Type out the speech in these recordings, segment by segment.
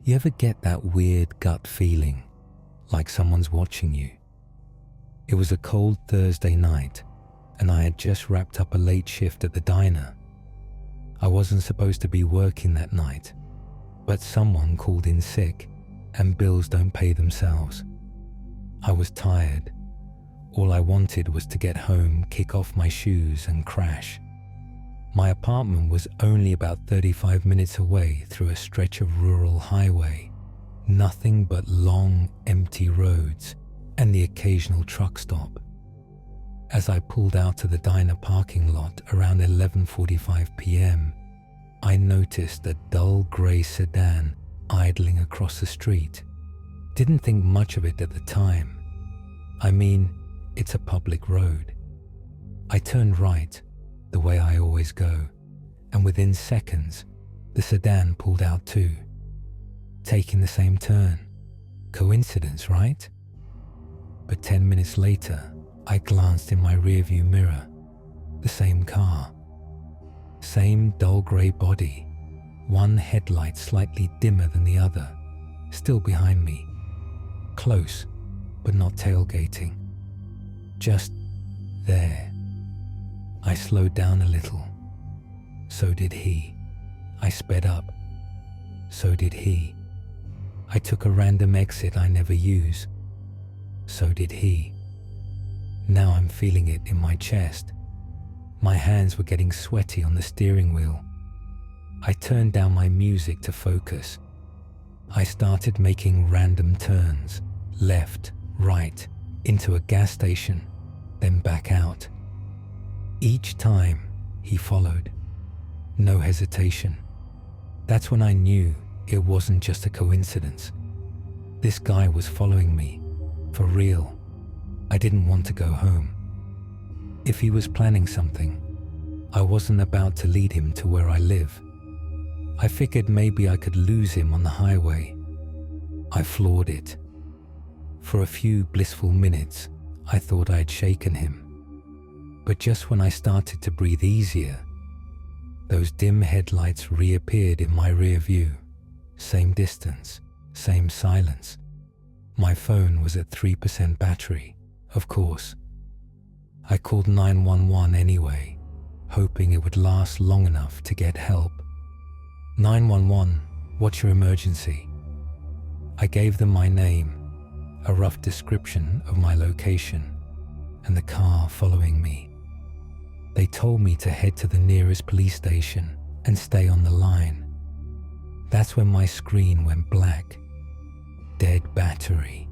You ever get that weird gut feeling, like someone's watching you? It was a cold Thursday night, and I had just wrapped up a late shift at the diner. I wasn't supposed to be working that night, but someone called in sick, and bills don't pay themselves. I was tired. All I wanted was to get home, kick off my shoes, and crash. My apartment was only about 35 minutes away through a stretch of rural highway. Nothing but long, empty roads and the occasional truck stop. As I pulled out to the diner parking lot around 11:45 p.m., I noticed a dull grey sedan idling across the street. Didn't think much of it at the time. I mean, it's a public road. I turned right, the way I always go, and within seconds, the sedan pulled out too, taking the same turn. Coincidence, right? But 10 minutes later, I glanced in my rearview mirror. The same car. Same dull grey body. One headlight slightly dimmer than the other, still behind me. Close, but not tailgating. Just there. I slowed down a little. So did he. I sped up. So did he. I took a random exit I never use. So did he. Now I'm feeling it in my chest. My hands were getting sweaty on the steering wheel. I turned down my music to focus. I started making random turns, left, right, into a gas station, then back out. Each time, he followed. No hesitation. That's when I knew it wasn't just a coincidence. This guy was following me, for real. I didn't want to go home. If he was planning something, I wasn't about to lead him to where I live. I figured maybe I could lose him on the highway. I floored it. For a few blissful minutes, I thought I had shaken him. But just when I started to breathe easier, those dim headlights reappeared in my rear view. Same distance, same silence. My phone was at 3% battery, of course. I called 911 anyway, hoping it would last long enough to get help. 911, what's your emergency? I gave them my name, a rough description of my location, and the car following me. They told me to head to the nearest police station and stay on the line. That's when my screen went black. Dead battery.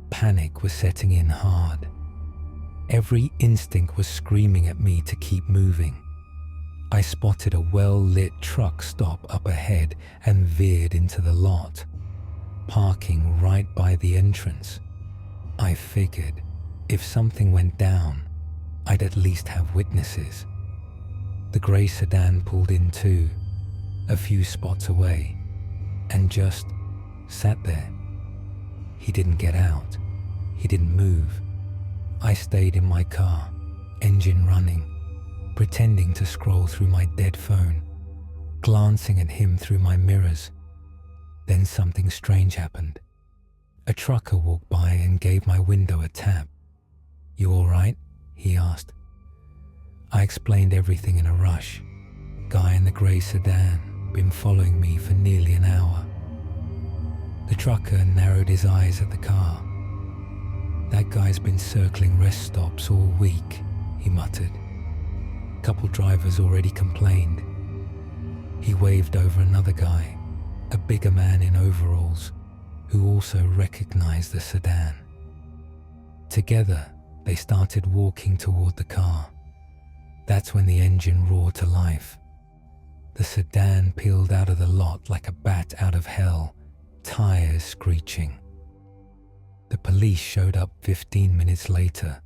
Panic was setting in hard. Every instinct was screaming at me to keep moving. I spotted a well-lit truck stop up ahead and veered into the lot, parking right by the entrance. I figured if something went down, I'd at least have witnesses. The grey sedan pulled in too, a few spots away, and just sat there. He didn't get out. He didn't move. I stayed in my car, engine running, pretending to scroll through my dead phone, glancing at him through my mirrors. Then something strange happened. A trucker walked by and gave my window a tap. "You all right?" he asked. I explained everything in a rush. Guy in the grey sedan, been following me for nearly an hour. The trucker narrowed his eyes at the car. "That guy's been circling rest stops all week," he muttered. Couple drivers already complained. He waved over another guy, a bigger man in overalls, who also recognized the sedan. Together, they started walking toward the car. That's when the engine roared to life. The sedan peeled out of the lot like a bat out of hell, tires screeching. The police showed up 15 minutes later.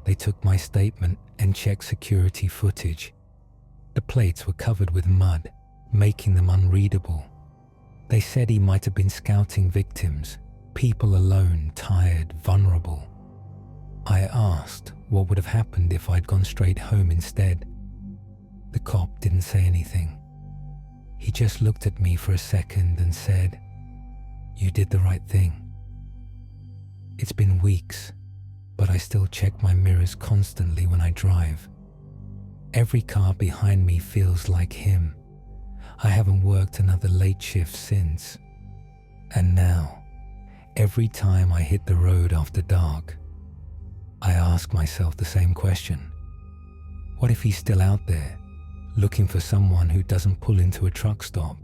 They took my statement and checked security footage. The plates were covered with mud, making them unreadable. They said he might have been scouting victims, people alone, tired, vulnerable. I asked what would have happened if I'd gone straight home instead. The cop didn't say anything. He just looked at me for a second and said, "You did the right thing." It's been weeks, but I still check my mirrors constantly when I drive. Every car behind me feels like him. I haven't worked another late shift since. And now, every time I hit the road after dark, I ask myself the same question. What if he's still out there, looking for someone who doesn't pull into a truck stop?